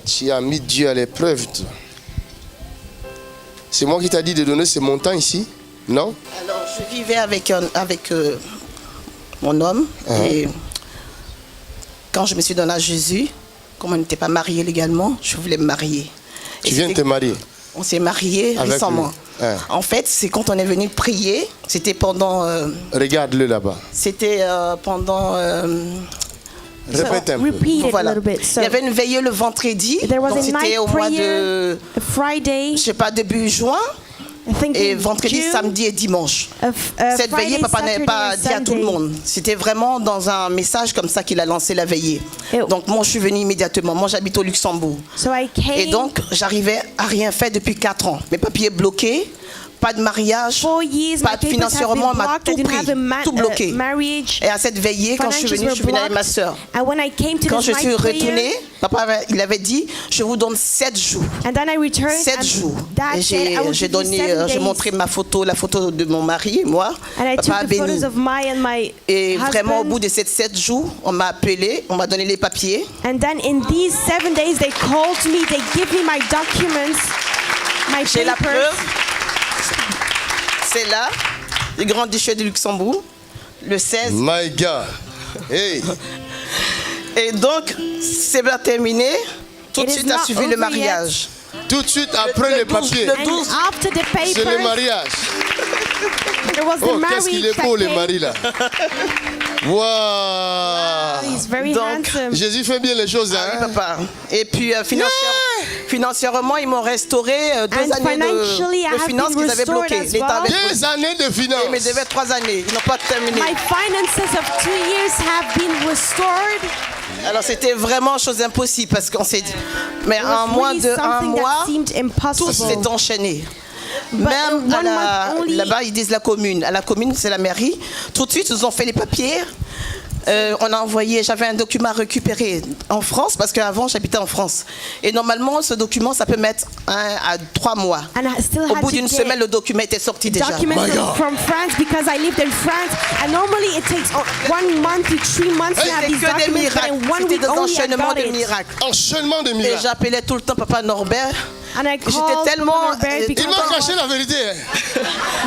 tu as mis Dieu à l'épreuve. C'est moi qui t'ai dit de donner ce montant ici, non? Alors, je vivais avec mon homme. Et quand je me suis donnée à Jésus, comme on n'était pas mariés légalement, je voulais me marier. Tu viens de te marier? On s'est mariés récemment. En fait, c'est quand on est venu prier, c'était pendant... Regarde-le là-bas. C'était pendant... Répète un peu. Voilà. Il y avait une veillée le vendredi, donc c'était au mois de... je sais pas, début juin. Et vendredi, samedi et dimanche. Cette veillée, papa n'avait pas dit à tout le monde. C'était vraiment dans un message comme ça qu'il a lancé la veillée. Donc moi, je suis venue immédiatement. Moi, j'habite au Luxembourg. Et donc, j'arrivais à rien faire depuis 4 ans. Mes papiers bloqués. Pas de mariage, pas de financièrement, on m'a tout pris, tout bloqué. Et à cette veillée, quand je suis venue avec ma soeur. Quand je suis retournée, papa il avait dit, je vous donne 7 jours. 7 jours. Et j'ai montré ma photo, la photo de mon mari, moi. Papa a béni. Et vraiment, au bout de ces 7 jours, on m'a appelé, on m'a donné les papiers. J'ai la preuve. C'est là, le grand duché du Luxembourg, le 16. My God. Hey. Et donc, c'est bien terminé. Tout de suite a suivi le mariage. Tout de suite après le papier. Le 12. C'est le mariage. Oh, qu'est-ce qu'il est beau, le mari là. Wow. Donc, Jésus fait bien les choses, hein? Oui, papa. Et puis financièrement, ils m'ont restauré 2 années de finances qu'ils avaient bloquées. 2 années de finances. Ils me devaient 3 années. Ils n'ont pas terminé. My finances of 2 years have been restored. Alors c'était vraiment chose impossible parce qu'on s'est dit, mais un mois, tout s'est enchaîné. Même là-bas, ils disent la commune. À la commune, c'est la mairie. Tout de suite, ils ont fait les papiers. On a envoyé, j'avais un document à récupérer en France parce qu'avant j'habitais en France. Et normalement, ce document, ça peut mettre 1 à 3 mois. Au bout d'une semaine, le document était sorti déjà. From France because I lived in France, and normally it takes 1 month to 3 months to have these documents, but in 1 week only I got it. Enchaînement de miracles. Et j'appelais tout le temps papa Norbert. J'étais tellement... Il m'a caché la vérité.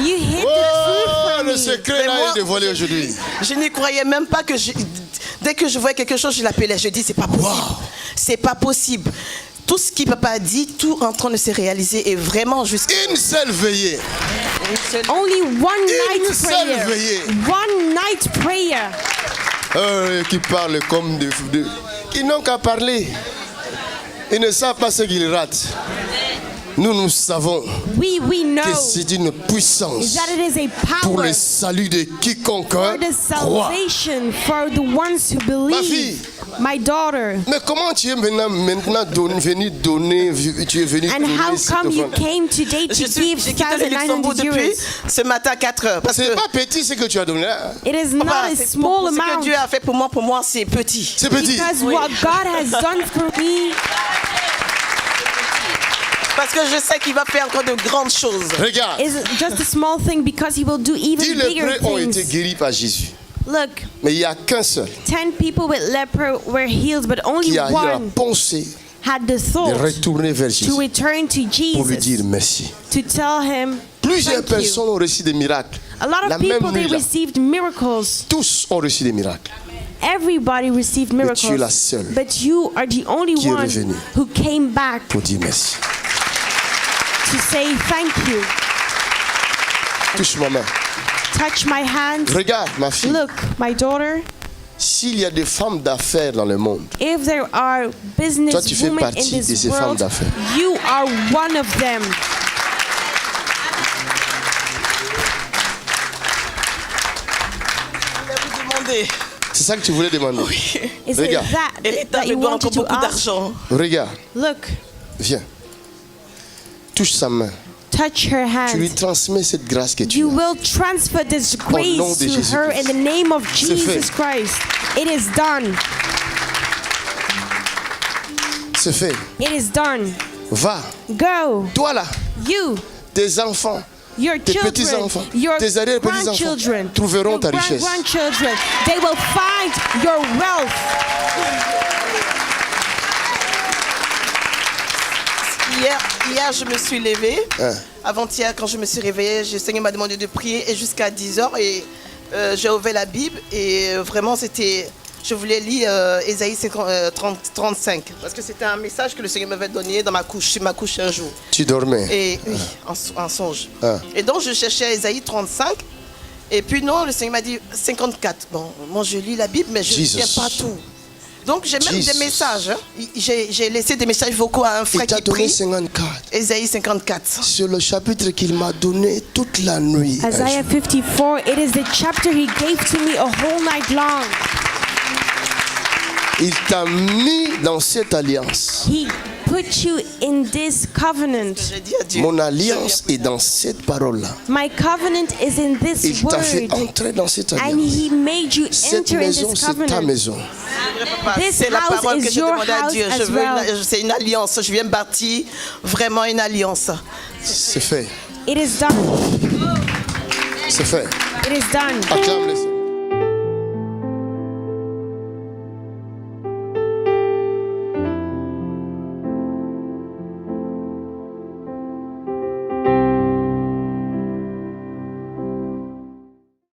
You hid the truth from me. Le secret là est dévoilé aujourd'hui. Je n'y croyais même pas que dès que je voyais quelque chose, je l'appelais. Je dis, c'est pas possible. Wow. C'est pas possible. Tout ce que papa a dit, tout en train de se réaliser est vraiment juste. Une seule veillée. Only one night prayer. Veillée. One night prayer. Qui parlent comme qui n'ont qu'à parler. Ils ne savent pas ce qu'ils ratent. Nous savons que c'est une puissance pour le salut de quiconque croit. Ma fille, my daughter. Mais comment tu es maintenant venu donner, tu es venu donner cette offrande? J'ai quitté le Luxembourg depuis ce matin à 4 heures. C'est pas petit ce que tu as donné là. It is not a small amount. Ce que Dieu a fait pour moi, c'est petit. C'est petit. Because what God has done for me. Parce que je sais qu'il va faire encore de grandes choses. Regarde. It's just a small thing because he will do even bigger things. Ont été things. guéris par Jésus. Look. Mais il y a qu'un seul. 10 people with leper were healed, but only one had the thought to return to Jesus. Pour lui dire merci. To tell him. Plusieurs personnes ont reçu des miracles. A lot of people they received miracles. Tous ont reçu des miracles. Everybody received miracles. Mais tu es la seule. But you are the only one who came back. Pour dire merci. To say thank you. Touche ma main. Touch my hand. Regarde ma fille. Look, my daughter. S'il y a des femmes d'affaires dans le monde, if there are business toi tu fais women partie in de this ces femmes d'affaires. You are one of them. C'est ça que tu voulais demander. Oui. Regarde. Et l'État me doit encore beaucoup d'argent. Regarde. Look. Viens. Touche sa main. Touch her hand. Tu lui transmets cette grâce que tu You as. will transfer this grace to her in the name of Jesus Christ. It is done. C'est fait. It is done. Va. Go. Toi là. You. Tes enfants. Your tes children, petits-enfants, your tes arrière-petits-enfants trouveront ta richesse. Grandchildren, they will find your wealth. Hier, je me suis levée. Avant-hier, quand je me suis réveillée, le Seigneur m'a demandé de prier et jusqu'à 10h. Et j'ai ouvert la Bible et vraiment, je voulais lire Ésaïe 35. Parce que c'était un message que le Seigneur m'avait donné dans ma couche. Sur ma couche un jour. Tu dormais? Et oui, en songe. Et donc, je cherchais Ésaïe 35. Et puis non, le Seigneur m'a dit 54. Bon, moi, je lis la Bible, mais je ne tiens pas tout. Donc j'ai même des messages. Hein. J'ai laissé des messages vocaux à un frère qui prie. 54. Ésaïe 54. C'est le chapitre qu'il m'a donné toute la nuit. Isaiah 54. It is the chapter he gave to me a whole night long. Il t'a mis dans cette alliance. He put you in this covenant. Mon alliance est dans cette parole-là. My covenant is in this word. Il t'a fait entrer dans cette alliance. And he made you enter in this covenant. C'est ta maison. C'est la parole que j'ai demandé à Dieu. C'est une alliance. Je viens bâtir vraiment une alliance. C'est fait. It is done. C'est fait. It is done. Acclame-le.